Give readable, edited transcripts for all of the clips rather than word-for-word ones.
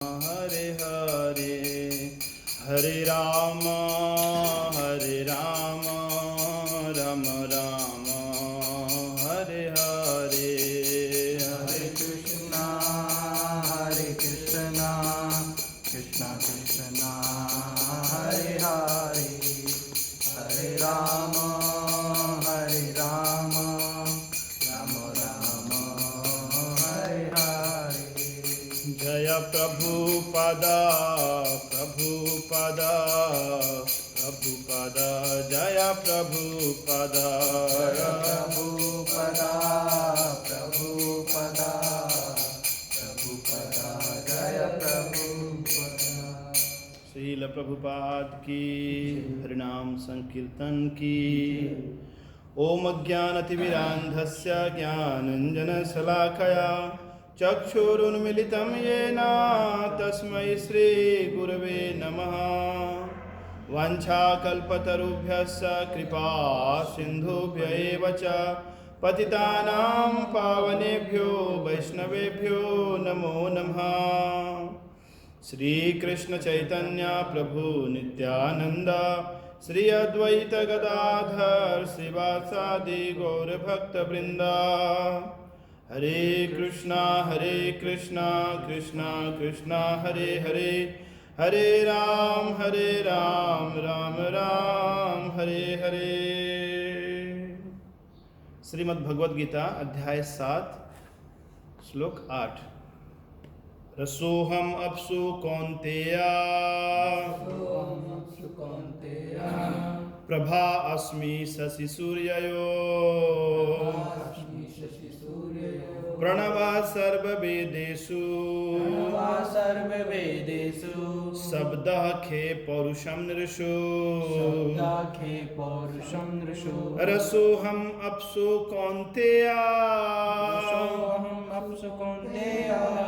हरे हरे हरे राम राम राम हरे हरे हरे कृष्णा कृष्णा कृष्णा हरे हरे हरे राम राम राम हरे हरे। जय प्रभुपदा प्रभुपदा प्रभुपदा जय प्रभुपदा प्रभुपदा प्रभुपदा प्रभुपदा जय प्रभुपदा। श्रील प्रभुपाद की हरिनाम संकीर्तन की। ओम अज्ञानतिमिरान्धस्य ज्ञानाञ्जनशलाकया चक्षुरुन्मिलितं येन तस्मै श्रीगुरवे नमः। वाञ्छाकल्पतरुभ्यश्च कृपा सिन्धुभ्य एव च पतितानां पावनेभ्यो वैष्णवेभ्यो नमो नमः। श्री कृष्ण चैतन्य प्रभु नित्यानंद श्री अद्वैत गदाधर श्रीवासादि गौर भक्त वृंदा। हरे कृष्णा कृष्णा कृष्णा हरे हरे हरे राम राम राम हरे हरे। श्रीमद् भगवद गीता अध्याय 7 श्लोक 8। रसोहम अप्सु कौन्तेया प्रभा अस्मि शशि सूर्ययो प्रणवा सर्ववेदेषु शब्दः खे पौरुषं नृषु रसोहम अप्सु कौन्तेया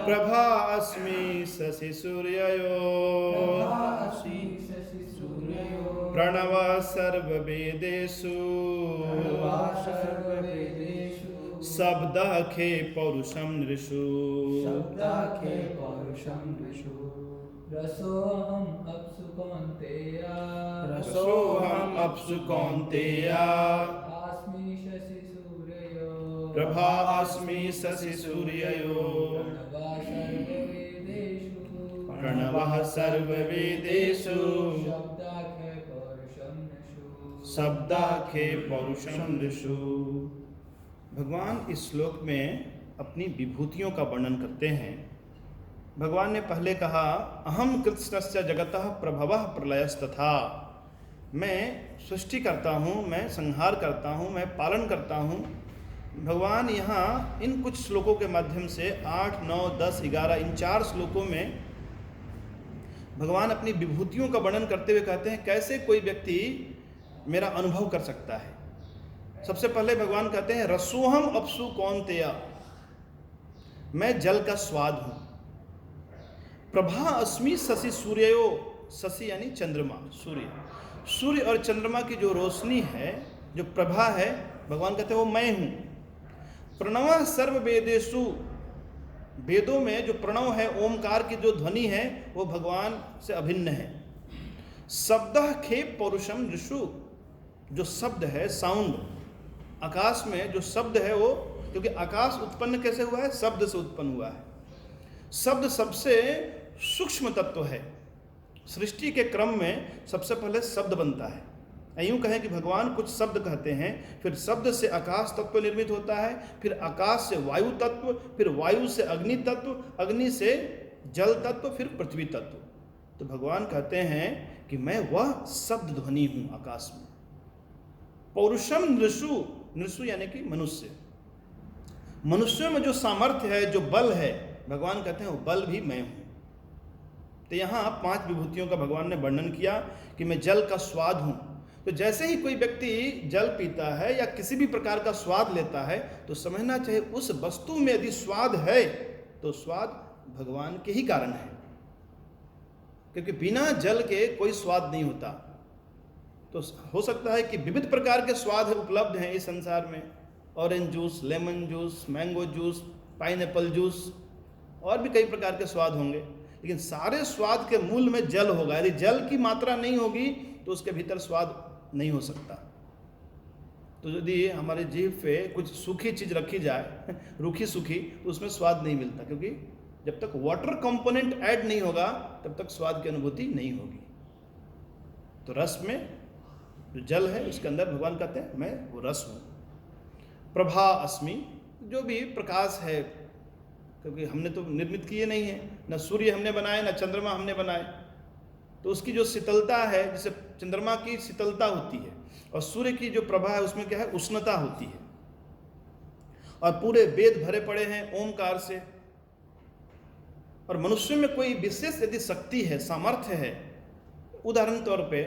प्रभा अस्मि शशि सूर्ययो प्रणव सर्ववेदेषु शब्दः खे पौरुषं नृषु। रसोहम अप्सु कौन्तेया अस्मि शशि सूर्यो प्रभा अस्मि शशि सूर्ययो प्रणवः सर्ववेदेषु शब्दाखे पौरुषं नृषु। भगवान इस श्लोक में अपनी विभूतियों का वर्णन करते हैं। भगवान ने पहले कहा अहम कृत्स्नस्य जगतः प्रभवः प्रलयस्तथा, मैं सृष्टि करता हूँ, मैं संहार करता हूँ, मैं पालन करता हूँ। भगवान यहाँ इन कुछ श्लोकों के माध्यम से 8, 9, 10, 11 इन 4 श्लोकों में भगवान अपनी विभूतियों का वर्णन करते हुए कहते हैं कैसे कोई व्यक्ति मेरा अनुभव कर सकता है। सबसे पहले भगवान कहते हैं रसोहम अप्सु कौन्तेया, मैं जल का स्वाद हूँ। प्रभा अस्मि शशि सूर्यो, शशि यानी चंद्रमा, सूर्य और चंद्रमा की जो रोशनी है, जो प्रभा है, भगवान कहते हैं वो मैं हूँ। प्रणव सर्व वेदेषु, वेदों में जो प्रणव है, ओमकार की जो ध्वनि है वो भगवान से अभिन्न है। शब्दः खे पौरुषम नृषु, जो शब्द है, साउंड, आकाश में जो शब्द है वो, क्योंकि आकाश उत्पन्न कैसे हुआ है? शब्द से उत्पन्न हुआ है। शब्द सबसे सूक्ष्म तत्व है। सृष्टि के क्रम में सबसे पहले शब्द बनता है। यूँ कहें कि भगवान कुछ शब्द कहते हैं, फिर शब्द से आकाश तत्व निर्मित होता है, फिर आकाश से वायु तत्व, फिर वायु से अग्नि तत्व, अग्नि से जल तत्व, फिर पृथ्वी तत्व। तो भगवान कहते हैं कि मैं वह शब्द ध्वनि हूँ आकाश में। पौरुषम नृषु, नृषु यानी कि मनुष्य, मनुष्यों में जो सामर्थ्य है, जो बल है, भगवान कहते हैं वो बल भी मैं हूँ। तो यहाँ 5 विभूतियों का भगवान ने वर्णन किया कि मैं जल का स्वाद हूँ। तो जैसे ही कोई व्यक्ति जल पीता है या किसी भी प्रकार का स्वाद लेता है तो समझना चाहिए उस वस्तु में यदि स्वाद है तो स्वाद भगवान के ही कारण है, क्योंकि बिना जल के कोई स्वाद नहीं होता। तो हो सकता है कि विविध प्रकार के स्वाद उपलब्ध हैं इस संसार में, orange juice, lemon juice, mango juice, pineapple juice और भी कई प्रकार के स्वाद होंगे, लेकिन सारे स्वाद के मूल में जल होगा। यदि जल की मात्रा नहीं होगी तो उसके भीतर स्वाद नहीं हो सकता। तो यदि हमारे जीभ पे कुछ सूखी चीज रखी जाए रूखी सूखी, तो उसमें स्वाद नहीं मिलता, क्योंकि जब तक वाटर कंपोनेंट ऐड नहीं होगा तब तक स्वाद की अनुभूति नहीं होगी। तो रस में जो जल है उसके अंदर भगवान कहते हैं मैं वो रस हूँ। प्रभा अस्मि, जो भी प्रकाश है, क्योंकि हमने तो निर्मित किए नहीं है, न सूर्य हमने बनाए न चंद्रमा हमने बनाए, तो उसकी जो शीतलता है, जैसे चंद्रमा की शीतलता होती है और सूर्य की जो प्रभा है उसमें क्या है, उष्णता होती है। और पूरे वेद भरे पड़े हैं ओमकार से। और मनुष्य में कोई विशेष यदि शक्ति है, सामर्थ्य है, उदाहरण तौर पे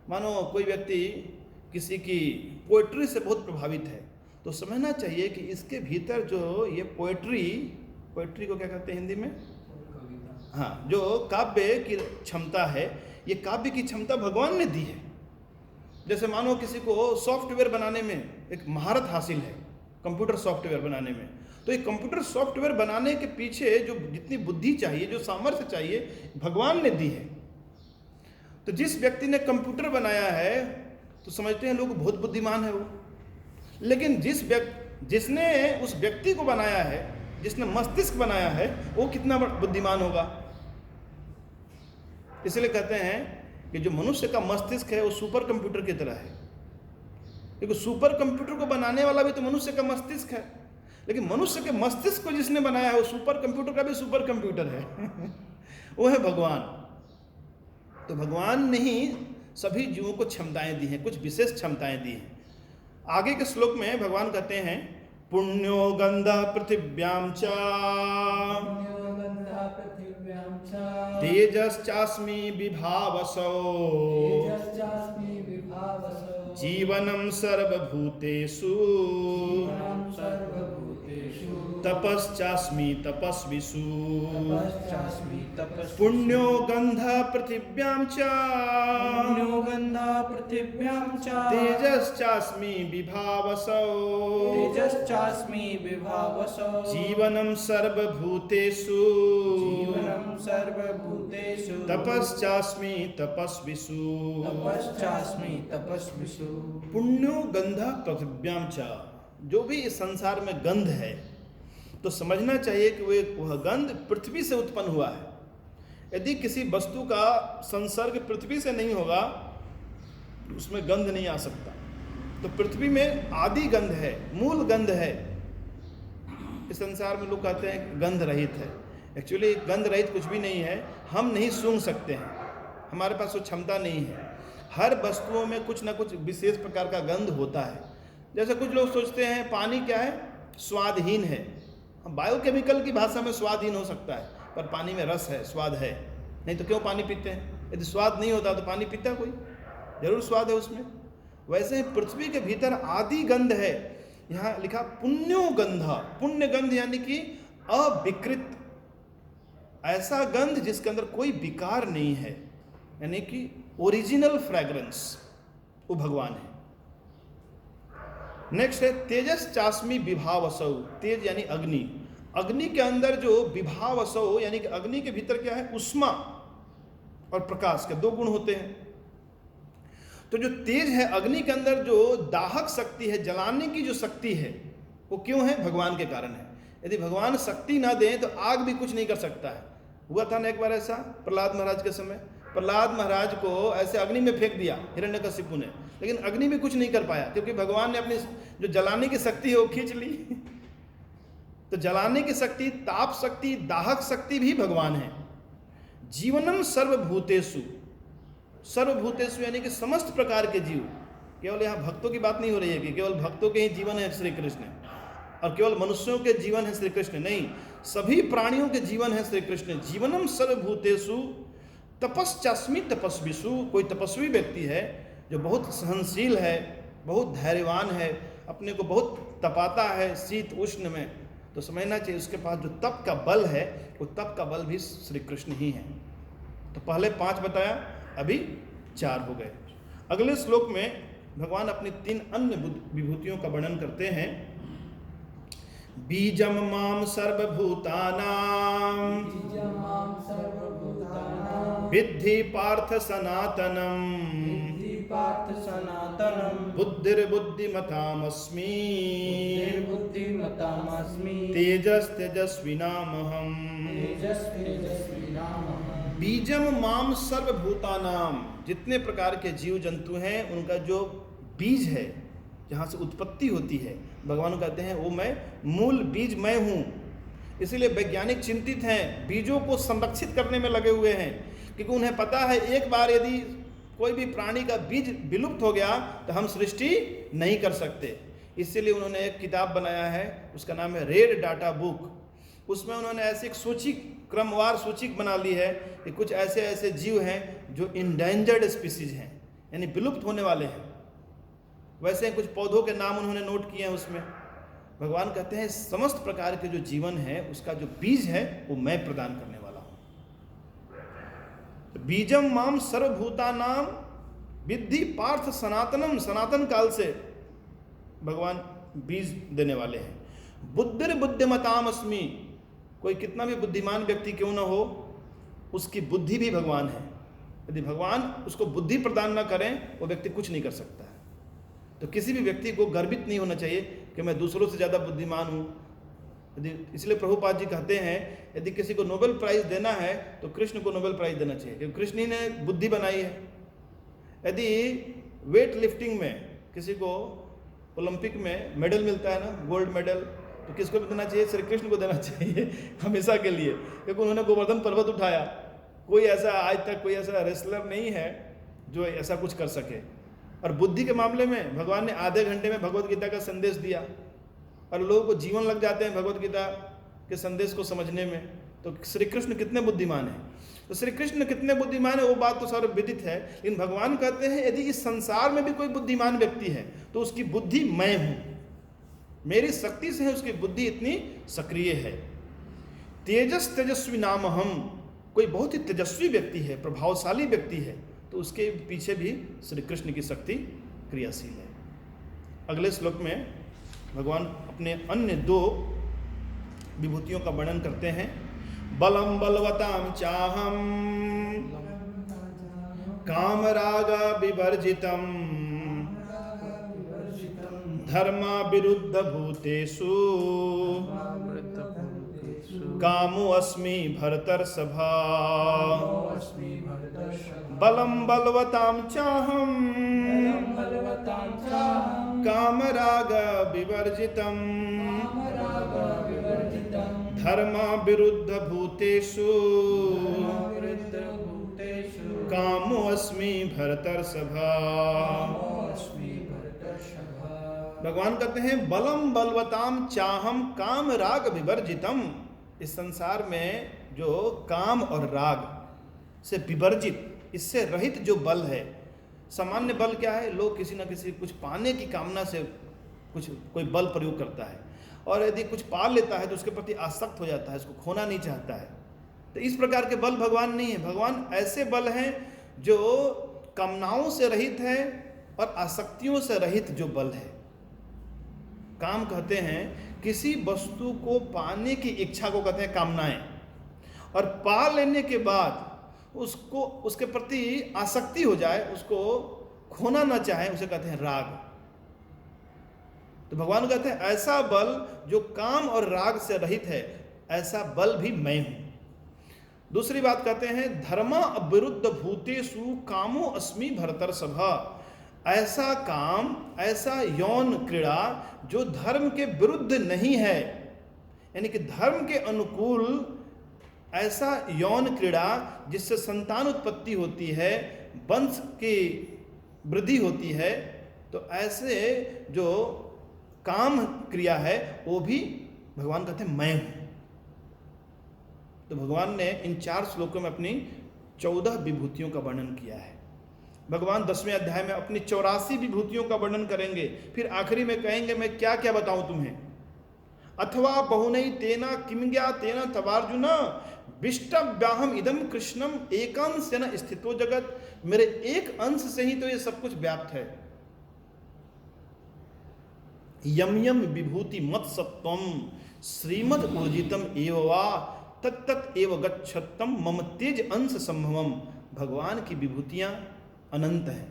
मानो कोई व्यक्ति किसी की पोएट्री से बहुत प्रभावित है, तो समझना चाहिए कि इसके भीतर जो ये पोएट्री को क्या कहते हैं हिंदी में, हाँ, जो काव्य की क्षमता है, ये काव्य की क्षमता भगवान ने दी है। जैसे मानो किसी को सॉफ्टवेयर बनाने में एक महारत हासिल है, कंप्यूटर सॉफ्टवेयर बनाने में, तो ये कंप्यूटर सॉफ्टवेयर बनाने के पीछे जो जितनी बुद्धि चाहिए, जो सामर्थ्य चाहिए, भगवान ने दी है। तो जिस व्यक्ति ने कंप्यूटर बनाया है तो समझते हैं लोग बहुत बुद्धिमान है वो, लेकिन जिसने उस व्यक्ति को बनाया है, जिसने मस्तिष्क बनाया है, वो कितना बुद्धिमान होगा। इसलिए कहते हैं कि जो मनुष्य का मस्तिष्क है वो सुपर कंप्यूटर की तरह है, क्योंकि सुपर कंप्यूटर को बनाने वाला भी तो मनुष्य का मस्तिष्क है, लेकिन मनुष्य के मस्तिष्क को जिसने बनाया है वो सुपर कंप्यूटर का भी सुपर कंप्यूटर है वो है भगवान। तो भगवान ने ही सभी जीवों को क्षमताएं दी हैं, कुछ विशेष क्षमताएं दी हैं। आगे के श्लोक में भगवान कहते हैं पुण्यो गंधः पृथिव्यां च तेजश्चास्मि विभावसो जीवनं सर्वभूतेषु तपश्चास्मि तपस्विषु पुण्यो गंधः पृथिव्यां च तेजश्चास्मि विभावसो जीवनं सर्वभूतेषु तपश्चास्मि तपस्विषु पुण्यो गंधः पृथिव्यां च। जो भी इस संसार में गंध है तो समझना चाहिए कि वह गंध पृथ्वी से उत्पन्न हुआ है। यदि किसी वस्तु का संसर्ग पृथ्वी से नहीं होगा उसमें गंध नहीं आ सकता। तो पृथ्वी में आदि गंध है, मूल गंध है। इस संसार में लोग कहते हैं गंध रहित है, एक्चुअली गंध रहित कुछ भी नहीं है। हम नहीं सूंघ सकते हैं, हमारे पास वो क्षमता नहीं है। हर वस्तुओं में कुछ ना कुछ विशेष प्रकार का गंध होता है। जैसे कुछ लोग सोचते हैं पानी क्या है, स्वादहीन है। बायोकेमिकल की भाषा में स्वादहीन हो सकता है, पर पानी में रस है, स्वाद है। नहीं तो क्यों पानी पीते हैं? यदि स्वाद नहीं होता तो पानी पीता कोई? जरूर स्वाद है उसमें। वैसे ही पृथ्वी के भीतर आदि गंध है। यहाँ लिखा पुण्यो गंधा, पुण्य गंध यानी कि अविकृत, ऐसा गंध जिसके अंदर कोई विकार नहीं है, यानी कि ओरिजिनल फ्रेग्रेंस, वो भगवान है। नेक्स्ट है तेजश्चास्मि विभावसौ। तेज यानी अग्नि, अग्नि के अंदर जो विभावसौ यानी कि अग्नि के भीतर क्या है, उष्मा और प्रकाश के दो गुण होते हैं। तो जो तेज है अग्नि के अंदर, जो दाहक शक्ति है, जलाने की जो शक्ति है, वो क्यों है? भगवान के कारण है। यदि भगवान शक्ति ना दें तो आग भी कुछ नहीं कर सकता है। हुआ था ना एक बार ऐसा प्रहलाद महाराज के समय, प्रहलाद महाराज को ऐसे अग्नि में फेंक दिया हिरण्यकशिपु ने, लेकिन अग्नि भी कुछ नहीं कर पाया, क्योंकि भगवान ने अपनी जो जलाने की शक्ति है वो खींच ली। तो जलाने की शक्ति, ताप शक्ति, दाहक शक्ति भी भगवान है। जीवनम सर्वभूतेषु, सर्वभूतेषु यानी कि समस्त प्रकार के जीव। केवल यहाँ भक्तों की बात नहीं हो रही है कि केवल भक्तों के ही जीवन है श्री कृष्ण, और केवल मनुष्यों के जीवन है श्री कृष्ण, नहीं, सभी प्राणियों के जीवन है श्री कृष्ण। जीवनम सर्वभूतेषु तपश्चास्मि तपस्विषु। कोई तपस्वी व्यक्ति है जो बहुत सहनशील है, बहुत धैर्यवान है, अपने को बहुत तपाता है शीत उष्ण में, तो समझना चाहिए उसके पास जो तप का बल है, वो तप का बल भी श्री कृष्ण ही है। तो पहले 5 बताया, अभी 4 हो गए। अगले श्लोक में भगवान अपनी 3 अन्य विभूतियों का वर्णन करते हैं। बीजम माम सर्वभूतानां विद्धि पार्थ सनातनम विद्धि पार्थ सनातनम बुद्धिर्बुद्धिमतामस्मि बुद्धिमतामस्मि तेजस्तेजस्विनामहम् तेजस्विनामहम् बीजम माम सर्वभूतानाम। जितने प्रकार के जीव जंतु हैं उनका जो बीज है, जहाँ से उत्पत्ति होती है, भगवान कहते हैं वो मैं मूल बीज मैं हूँ। इसलिए वैज्ञानिक चिंतित हैं, बीजों को संरक्षित करने में लगे हुए हैं, क्योंकि उन्हें पता है एक बार यदि कोई भी प्राणी का बीज विलुप्त हो गया तो हम सृष्टि नहीं कर सकते। इसलिए उन्होंने एक किताब बनाया है, उसका नाम है रेड डाटा बुक। उसमें उन्होंने ऐसे एक सूची, क्रमवार सूची बना ली है कि कुछ ऐसे ऐसे जीव हैं जो इंडेंजर्ड स्पीसीज हैं, यानी विलुप्त होने वाले हैं। वैसे कुछ पौधों के नाम उन्होंने नोट किए हैं उसमें। भगवान कहते हैं समस्त प्रकार के जो जीवन है उसका जो बीज है वो मैं प्रदान करने वाला हूं। तो बीजम माम सर्वभूतानाम विद्धि पार्थ सनातनम, सनातन काल से भगवान बीज देने वाले हैं। बुद्धिर्बुद्धिमताम अस्मि, कोई कितना भी बुद्धिमान व्यक्ति क्यों ना हो, उसकी बुद्धि भी भगवान है। यदि भगवान उसको बुद्धि प्रदान ना करें वो व्यक्ति कुछ नहीं कर सकता है। तो किसी भी व्यक्ति को गर्वित नहीं होना चाहिए कि मैं दूसरों से ज़्यादा बुद्धिमान हूँ। यदि इसलिए प्रभुपाद जी कहते हैं यदि किसी को नोबेल प्राइज़ देना है तो कृष्ण को नोबेल प्राइज़ देना चाहिए, क्योंकि कृष्ण ही ने बुद्धि बनाई है। यदि वेट लिफ्टिंग में किसी को ओलंपिक में मेडल मिलता है ना, गोल्ड मेडल, तो किसको देना चाहिए? श्री कृष्ण को देना चाहिए हमेशा के लिए, क्योंकि उन्होंने गोवर्धन पर्वत उठाया। कोई ऐसा आज तक कोई ऐसा रेसलर नहीं है जो ऐसा कुछ कर सके। और बुद्धि के मामले में भगवान ने आधे घंटे में भगवत गीता का संदेश दिया और लोगों को जीवन लग जाते हैं भगवत गीता के संदेश को समझने में। तो श्री कृष्ण कितने बुद्धिमान हैं। तो श्री कृष्ण कितने बुद्धिमान है वो बात तो सर्वविदित है, लेकिन भगवान कहते हैं यदि इस संसार में भी कोई बुद्धिमान व्यक्ति है तो उसकी बुद्धि मैं हूं, मेरी शक्ति से है उसकी बुद्धि इतनी सक्रिय है। तेजस तेजस्वी नाम हम, कोई बहुत ही तेजस्वी व्यक्ति है, प्रभावशाली व्यक्ति है, तो उसके पीछे भी श्री कृष्ण की शक्ति क्रियाशील है। अगले श्लोक में भगवान अपने अन्य दो विभूतियों का वर्णन करते हैं। बलम बलवताम चाहम कामराग विवर्जितम धर्मा विरुद्ध भूतेषु कामो अस्मि भरतर्षभा। बलम बलवताम चाहम कामराग विवर्जितम धर्मा विरुद्ध भूतेषु कामो अस्मि भरतर्षभा। भगवान कहते हैं बलम बलवताम चाहम काम राग विवर्जितम। इस संसार में जो काम और राग से विवर्जित, इससे रहित जो बल है, सामान्य बल क्या है? लोग किसी न किसी कुछ पाने की कामना से कोई बल प्रयोग करता है, और यदि कुछ पा लेता है तो उसके प्रति आसक्त हो जाता है, उसको खोना नहीं चाहता है। तो इस प्रकार के बल भगवान नहीं है। भगवान ऐसे बल हैं जो कामनाओं से रहित है और आसक्तियों से रहित जो बल है। काम कहते हैं किसी वस्तु को पाने की इच्छा को कहते हैं कामनाएं, और पा लेने के बाद उसको उसके प्रति आसक्ति हो जाए, उसको खोना ना चाहे, उसे कहते हैं राग। तो भगवान कहते हैं ऐसा बल जो काम और राग से रहित है, ऐसा बल भी मैं हूं। दूसरी बात कहते हैं धर्मा अविरुद्ध भूतेषु कामो अस्मि भरतर्षभा। ऐसा काम, ऐसा यौन क्रीड़ा जो धर्म के विरुद्ध नहीं है, यानी कि धर्म के अनुकूल ऐसा यौन क्रीड़ा जिससे संतान उत्पत्ति होती है, वंश की वृद्धि होती है, तो ऐसे जो काम क्रिया है वो भी भगवान कहते हैं मैं हूं। तो भगवान ने इन 4 श्लोकों में अपनी 14 विभूतियों का वर्णन किया है। भगवान 10वें अध्याय में अपनी 84 विभूतियों का वर्णन करेंगे, फिर आखिरी में कहेंगे मैं क्या क्या बताऊं तुम्हें। अथवा बहुनई तेना किम ज्ञा तेना तवार्जुन विष्टव्याहम इदम कृष्णम एकांशेन स्थितो जगत। मेरे एक अंश से ही तो ये सब कुछ व्याप्त है। यम यम विभूति मत सत्वम श्रीमद ऊर्जितम एव वा तत्तत् एव गच्छतम मम तेज अंश संभवम भगवान की विभूतियाँ अनंत हैं,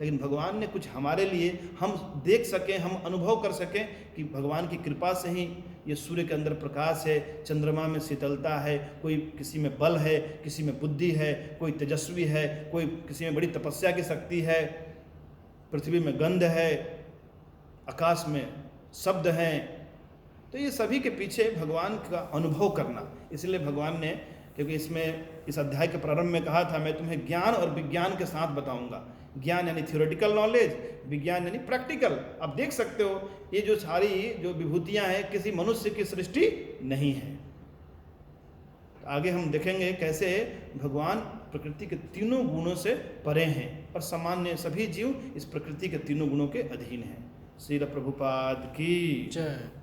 लेकिन भगवान ने कुछ हमारे लिए हम देख सकें, हम अनुभव कर सकें कि भगवान की कृपा से ही ये सूर्य के अंदर प्रकाश है, चंद्रमा में शीतलता है, कोई किसी में बल है, किसी में बुद्धि है, कोई तेजस्वी है, कोई किसी में बड़ी तपस्या की शक्ति है, पृथ्वी में गंध है, आकाश में शब्द हैं। तो ये सभी के पीछे भगवान का अनुभव करना, इसलिए भगवान ने, क्योंकि इसमें इस अध्याय के प्रारंभ में कहा था मैं तुम्हें ज्ञान और विज्ञान के साथ बताऊंगा। ज्ञान यानी थियोरेटिकल नॉलेज, विज्ञान यानी प्रैक्टिकल। आप देख सकते हो ये जो सारी जो विभूतियां हैं किसी मनुष्य की सृष्टि नहीं है। आगे हम देखेंगे कैसे भगवान प्रकृति के तीनों गुणों से परे हैं और सामान्य सभी जीव इस प्रकृति के तीनों गुणों के अधीन हैं। श्रील प्रभुपाद की जय।